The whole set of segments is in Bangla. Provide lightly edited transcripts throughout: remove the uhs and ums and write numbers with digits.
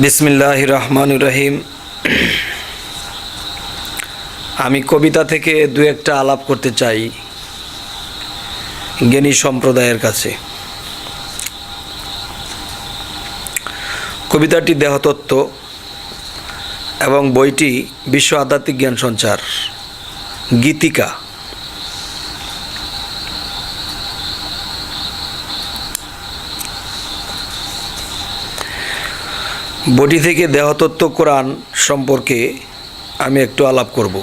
বিসমিল্লাহির রহমানির রহিম। আমি কবিতা থেকে দু একটা আলাপ করতে চাই জ্ঞানী সম্প্রদায়ের কাছে। কবিতাটি দেহতত্ত্ব এবং বইটি বিশ্ব আধ্যাত্মিক জ্ঞান সঞ্চার, গীতিকা। বইটি থেকে দেহতত্ত্ব কোরআন সম্পর্কে আমি একটু আলাপ করব।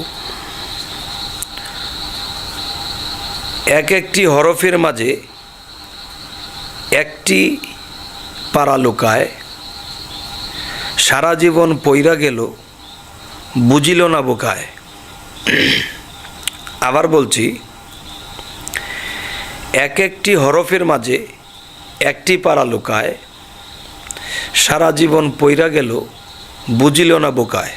এক একটি হরফের মাঝে একটি পারা লুকায়, সারা জীবন পইরা গেল বুঝিল না বোকায়। আবার বলছি, এক একটি হরফের মাঝে একটি পারা লুকায়, সারা জীবন পইরা গেল বুঝিল না বোকায়।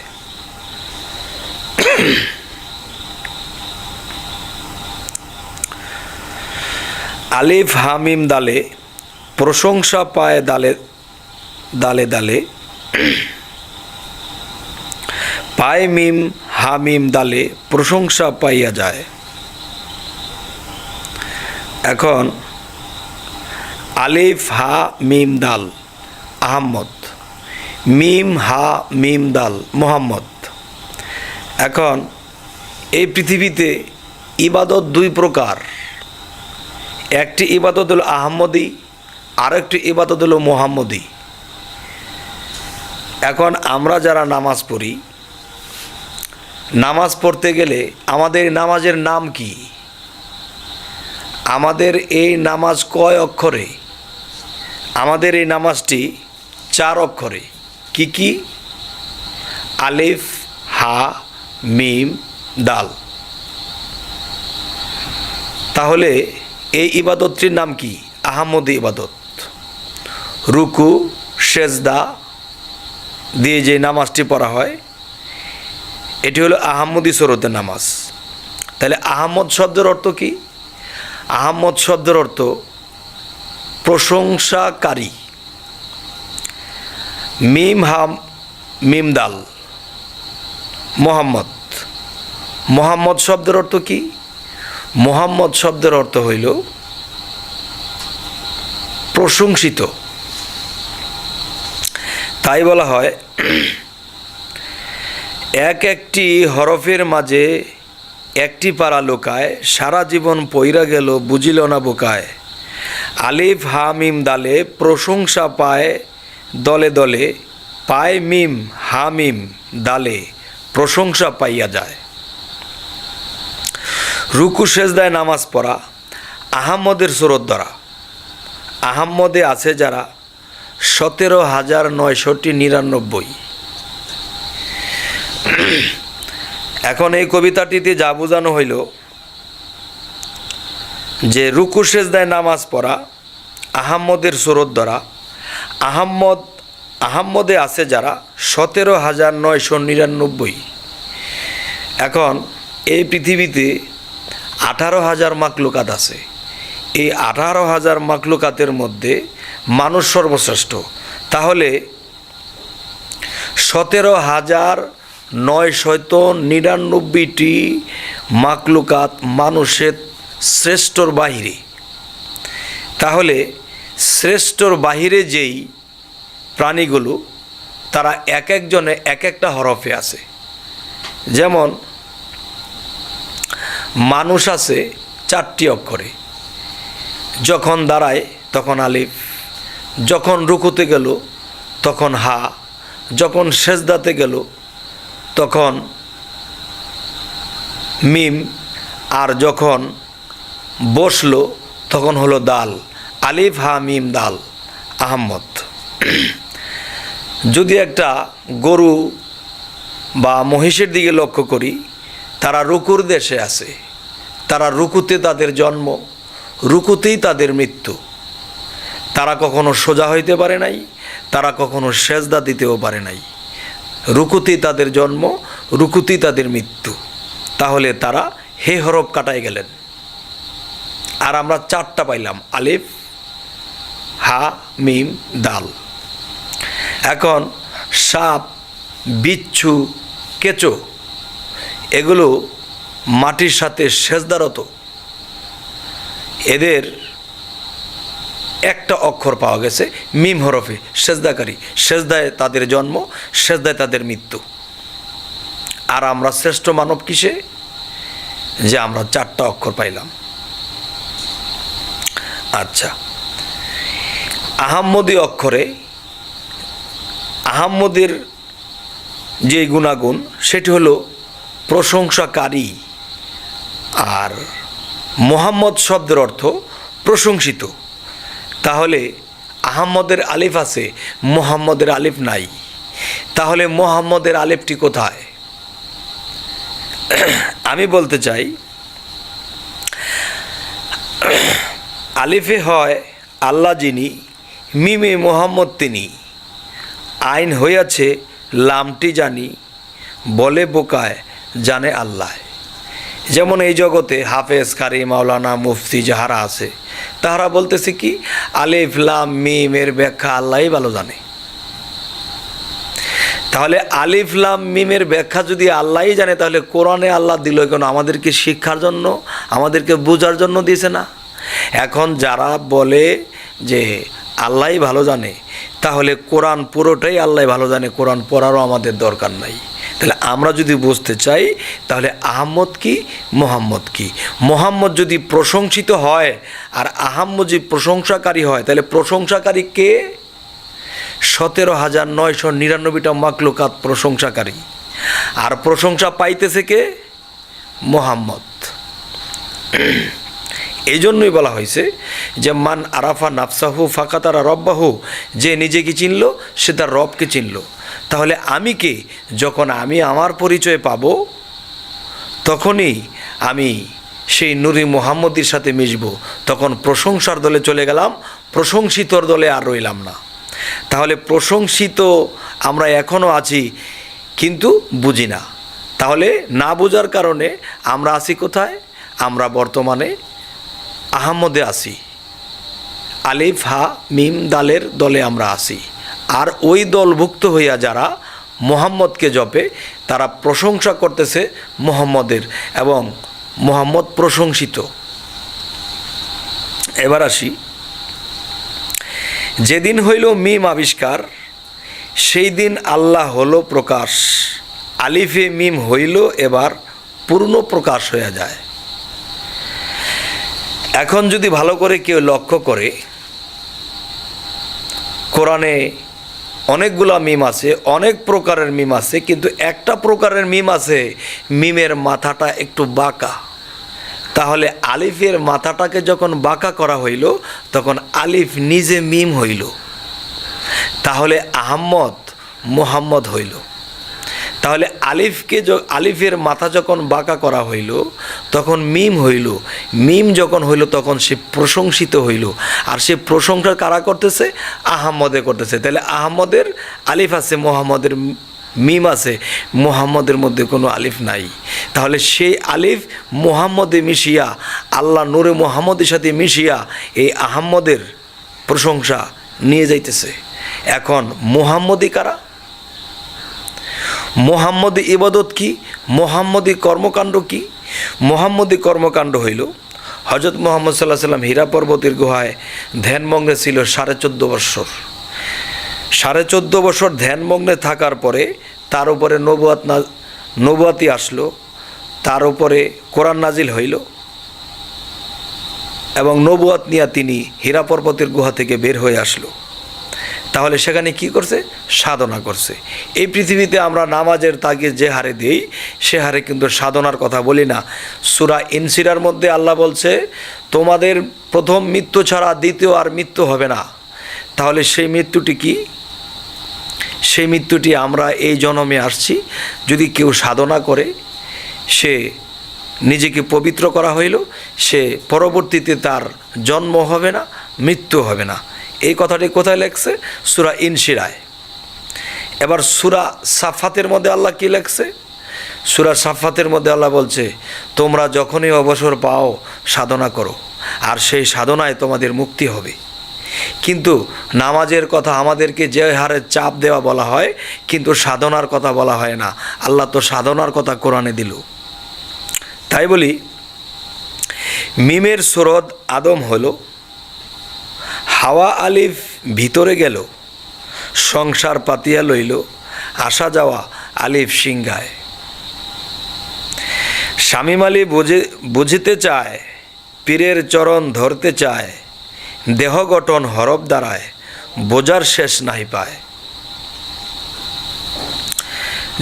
আলিফ হামিম দালে প্রশংসা পায় দালে দালে দালে, পায় মিম হামিম দালে প্রশংসা পাইয়া যায়। এখন আলিফ হা মিম দাল আহম্মদ, মিম হা মিম দাল মোহাম্মদ। এখন এই পৃথিবীতে ইবাদত দুই প্রকার, একটি ইবাদত হলো আহম্মদী, আর একটি ইবাদত হলো মোহাম্মদী। এখন আমরা যারা নামাজ পড়ি, নামাজ পড়তে গেলে আমাদের নামাজের নাম কি? আমাদের এই নামাজ কয় অক্ষরে? আমাদের এই নামাজটি 4 অক্ষরে। কি কি? আলিফ হা মিম দাল। তাহলে এই ইবাদতটির নাম কি? আহমদি ইবাদত। রুকু সেজদা দিয়ে যে নামাজটি পড়া হয়, এটি হলো আহমদি সুরতের নামাজ। তাহলে আহমদ শব্দের অর্থ কি? আহমদ শব্দের অর্থ প্রশংসাকারী। মিম হাম মিম দাল মোহাম্মদ। মোহাম্মদ শব্দের অর্থ কি? মোহাম্মদ শব্দের অর্থ হইল প্রশংসিত। তাই বলা হয়, এক একটি হরফের মাঝে একটি পারা লুকায়, সারা জীবন পইরা গেল বুঝিল না বোকায়। আলিফ হা মিম দালে প্রশংসা পায় দলে দলে, পায় মিম হা মিম দালে প্রশংসা পাইয়া যায়। রুকু সেজদায় নামাজ পড়া আহম্মদের সুরত দ্বারা। আহম্মদে আছে যারা 17,999। এখন এই কবিতাটিতে যা বোঝানো হইল যে রুকু সেজদায় নামাজ পড়া আহম্মদের সুরত দ্বারা। আহম্মদে আছে যারা 17,999। এখন এই পৃথিবীতে 18,000 মাখলুকাত আছে। এই 18,000 মাখলুকাতের মধ্যে মানুষ সর্বশ্রেষ্ঠ। তাহলে 17,999টি মাখলুকাত মানুষের শ্রেষ্ঠর বাহিরে। তাহলে শ্রেষ্ঠর বাহিরে যেই প্রাণীগুলো, তারা এক একজনে এক একটা হরফে আছে। যেমন মানুষ আছে 4টি অক্ষরে। যখন দাঁড়ায় তখন আলিফ, যখন রুকুতে গেল তখন হা, যখন সেজদাতে গেল তখন মিম, আর যখন বসলো তখন হলো দাল। আলিফ হা মিম দাল আহম্মদ। যদি একটা গরু বা মহিষের দিকে লক্ষ্য করি, তারা রুকুর দেশে আছে। তারা রুকুতে তাদের জন্ম, রুকুতেই তাদের মৃত্যু। তারা কখনো সোজা হইতে পারে নাই, তারা কখনো সেজদা দিতেও পারে নাই। রুকুতেই তাদের জন্ম, রুকুতেই তাদের মৃত্যু। তাহলে তারা হে হরফ কাটায় গেলেন। আর আমরা 4টা পাইলাম, আলিফ হা মিম দাল। এখন সাপ, বিচ্ছু, কেঁচো এগুলো মাটির সাথে সেজদারত। এদের একটা অক্ষর পাওয়া গেছে মিম হরফে, সেজদাকারী। সেজদায় তাদের জন্ম, সেজদায় তাদের মৃত্যু। আর আমরা শ্রেষ্ঠ মানব কিসে? যে আমরা 4টা অক্ষর পাইলাম। আচ্ছা, আহাম্মদী অক্ষরে আহাম্মদের যে গুণাগুণ সেটি হলো প্রশংসাকারী। আর মোহাম্মদ শব্দের অর্থ প্রশংসিত। তাহলে আহাম্মদের আলিফ আছে, মোহাম্মদের আলিফ নাই। তাহলে মোহাম্মদের আলিফটি কোথায়? আমি বলতে চাই, আলিফে হয় আল্লাহ যিনি, মিমে মোহাম্মদ তিনি, আইন হইয়াছে লামটি জানি, বলে বোকায় জানে আল্লাহ। যেমন এই জগতে হাফেজ, কারি, মাওলানা, মুফতি যাহারা আছে তাহারা বলতেছে কি, আলিফ লাম মিম এর ব্যাখ্যা আল্লাহই ভালো জানে। তাহলে আলিফ লাম মিমের ব্যাখ্যা যদি আল্লাহই জানে, তাহলে কোরআনে আল্লাহ দিল কেন? আমাদেরকে শিক্ষার জন্য, আমাদেরকে বোঝার জন্য দিয়েছে না? এখন যারা বলে যে আল্লাহই ভালো জানে, তাহলে কোরআন পুরোটাই আল্লাহ ভালো জানে, কোরআন পড়ারও আমাদের দরকার নাই। তাহলে আমরা যদি বুঝতে চাই, তাহলে আহম্মদ কি, মোহাম্মদ কি? মোহাম্মদ যদি প্রশংসিত হয় আর আহম্মদ যদি প্রশংসাকারী হয়, তাহলে প্রশংসাকারী কে? 17,999টা মাখলুকাত প্রশংসাকারী। আর প্রশংসা পাইতেছে কে? মোহাম্মদ। এই জন্যই বলা হয়েছে যে মান আরাফা নাফসাহু ফাকাতারা রব্বাহু, যে নিজেকে চিনল সে তার রবকে চিনল। তাহলে আমি কে? যখন আমি আমার পরিচয় পাব, তখনই আমি সেই নূরি মুহাম্মদের সাথে মিশব। তখন প্রশংসার দলে চলে গেলাম, প্রশংসিতর দলে আর রইলাম না। তাহলে প্রশংসিত আমরা এখনও আছি, কিন্তু বুঝি না। তাহলে না বোঝার কারণে আমরা আছি কোথায়? আমরা বর্তমানে আহম্মদে আছি, আলিফ হা মিম দালের দলে আমরা আছি। আর ওই দলভুক্ত হইয়া যারা মোহাম্মদকে জপে, তারা প্রশংসা করতেছে মোহাম্মদের, এবং মোহাম্মদ প্রশংসিত। এবার আসি, যেদিন হইল মিম আবিষ্কার, সেই দিন আল্লাহ হলো প্রকাশ। আলিফে মিম হইল এবার পূর্ণ প্রকাশ হয়ে যায়। এখন যদি ভালো করে কেউ লক্ষ্য করে, কোরআনে অনেকগুলা মিম আছে, অনেক প্রকারের মিম আছে, কিন্তু একটা প্রকারের মিম আছে মিমের মাথাটা একটু বাঁকা। তাহলে আলিফের মাথাটাকে যখন বাঁকা করা হইল, তখন আলিফ নিজে মিম হইল। তাহলে আহম্মদ মোহাম্মদ হইল। তাহলে আলিফের মাথা যখন বাঁকা করা হইল, তখন মিম হইল। মিম যখন হইল, তখন সে প্রশংসিত হইল। আর সে প্রশংসা কারা করতেছে? আহম্মদে করতেছে। তাহলে আহম্মদের আলিফ আছে, মোহাম্মদের মিম আছে, মোহাম্মদের মধ্যে কোনো আলিফ নাই। তাহলে সেই আলিফ মোহাম্মদে মিশিয়া, আল্লাহ নূরে মোহাম্মদের সাথে মিশিয়া এই আহম্মদের প্রশংসা নিয়ে যাইতেছে। এখন মোহাম্মদী কারা? মোহাম্মদী ইবাদত কি? মোহাম্মদী কর্মকাণ্ড কি? মোহাম্মদী কর্মকাণ্ড হইল, হজরত মুহাম্মদ সাল্লাল্লাহু আলাইহি সাল্লাম হীরা পর্বতের গুহায় ধ্যানমগ্নে ছিল 14.5 বৎসর। 14.5 বছর ধ্যানমগ্নে থাকার পরে তার উপরে নবুয়াতি আসলো, তার উপরে কোরআন নাজিল হইল, এবং নবুয়াত নিয়ে তিনি হীরা পর্বতের গুহা থেকে বের হয়ে আসলো। তাহলে সেখানে কি করছে? সাধনা করছে। এই পৃথিবীতে আমরা নামাজের তাগিদ যে হারে দিই, সে হারে কিন্তু সাধনার কথা বলি না। সূরা ইনসিরার মধ্যে আল্লাহ বলছে, তোমাদের প্রথম মৃত্যু ছাড়া দ্বিতীয় আর মৃত্যু হবে না। তাহলে সেই মৃত্যুটি কি? সেই মৃত্যুটি আমরা এই জন্মে আসছি। যদি কেউ সাধনা করে, সে নিজেকে পবিত্র করা হইল, সে পরবর্তীতে তার জন্ম হবে না, মৃত্যু হবে না। এই কথাটি কোথায় লেখছে? সূরা ইনশিরায়। এবার সূরা সাফাতের মধ্যে আল্লাহ কি লেখছে? সূরা সাফাতের মধ্যে আল্লাহ বলছে, তোমরা যখনই অবসর পাও সাধনা করো, আর সেই সাধনায় তোমাদের মুক্তি হবে। কিন্তু নামাজের কথা আমাদেরকে যে হারে চাপ দেওয়া বলা হয়, কিন্তু সাধনার কথা বলা হয় না। আল্লাহ তো সাধনার কথা কোরআনে দিল। তাই বলি, মিমের সুরত আদম হলো, হাওয়া আলিফ ভিতরে গেল, সংসার পাতিয়া লইল, আসা যাওয়া আলিফ সিংহায়। শামীম আলী বুঝিতে চায়, পীরের চরণ ধরতে চায়, দেহ গঠন হরফ দ্বারায়, বোঝার শেষ নাই পায়।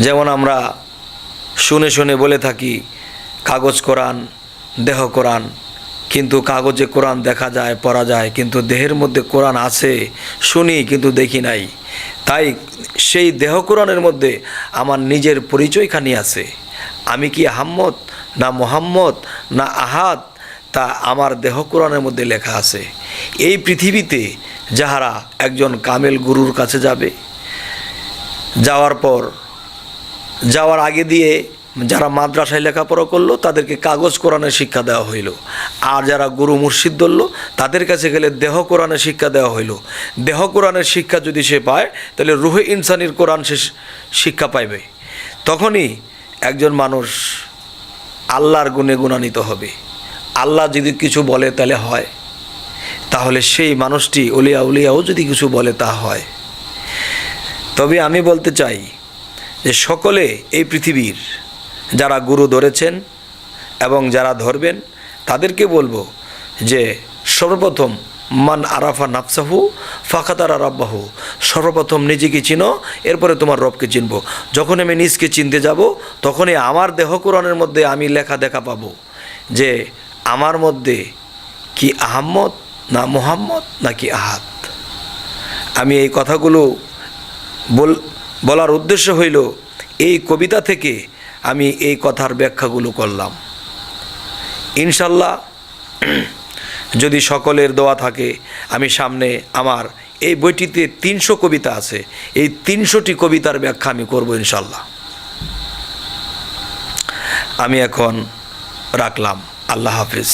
যেমন আমরা শুনে শুনে বলে থাকি কাগজ কোরআন, দেহ কোরআন, কিন্তু কাগজে কোরআন দেখা যায়, পড়া যায়, কিন্তু দেহের মধ্যে কোরআন আছে শুনি কিন্তু দেখি নাই। তাই সেই দেহ কোরআনের মধ্যে আমার নিজের পরিচয়খানি আছে। আমি কি আহম্মদ না মোহাম্মদ না আহাদ, তা আমার দেহ কোরআনের মধ্যে লেখা আছে। এই পৃথিবীতে যাহারা একজন কামেল গুরুর কাছে যাবে, যাওয়ার আগে দিয়ে যারা মাদ্রাসায় লেখাপড়া করলো তাদেরকে কাগজ কোরআনের শিক্ষা দেওয়া হইল, আর যারা গুরু মুর্শিদ ধরল তাদের কাছে গেলে দেহ কোরআনের শিক্ষা দেওয়া হইল। দেহ কোরআনের শিক্ষা যদি সে পায় তাহলে রুহে ইনসানির কোরআন সে শিক্ষা পাইবে। তখনই একজন মানুষ আল্লাহর গুণে গুণান্বিত হবে। আল্লাহ যদি কিছু বলে তাহলে হয়, তাহলে সেই মানুষটি উলিয়াও যদি কিছু বলে তা হয়। তবে আমি বলতে চাই যে সকলে এই পৃথিবীর যারা গুরু ধরেছেন এবং যারা ধরবেন তাদেরকে বলবো যে সর্বপ্রথম মান আরাফা নাফসাহু ফাকাতারা রাব্বাহু, সর্বপ্রথম নিজেকে চিনো, এরপরে তোমার রবকে চিনবো। যখন আমি নিজকে চিনতে যাব তখনই আমার দেহ কোরআনের মধ্যে আমি লেখা দেখা পাবো যে আমার মধ্যে কি আহম্মদ না মুহাম্মদ নাকি আহাদ। আমি এই কথাগুলো বলার উদ্দেশ্য হইল, এই কবিতা থেকে আমি এই কথার ব্যাখ্যাগুলো করলাম। ইনশাল্লাহ যদি সকলের দোয়া থাকে, আমি সামনে আমার এই বইটিতে 300 কবিতা আছে, এই 300টি কবিতার ব্যাখ্যা আমি করব ইনশাল্লাহ। আমি এখন রাখলাম। আল্লাহ হাফিজ।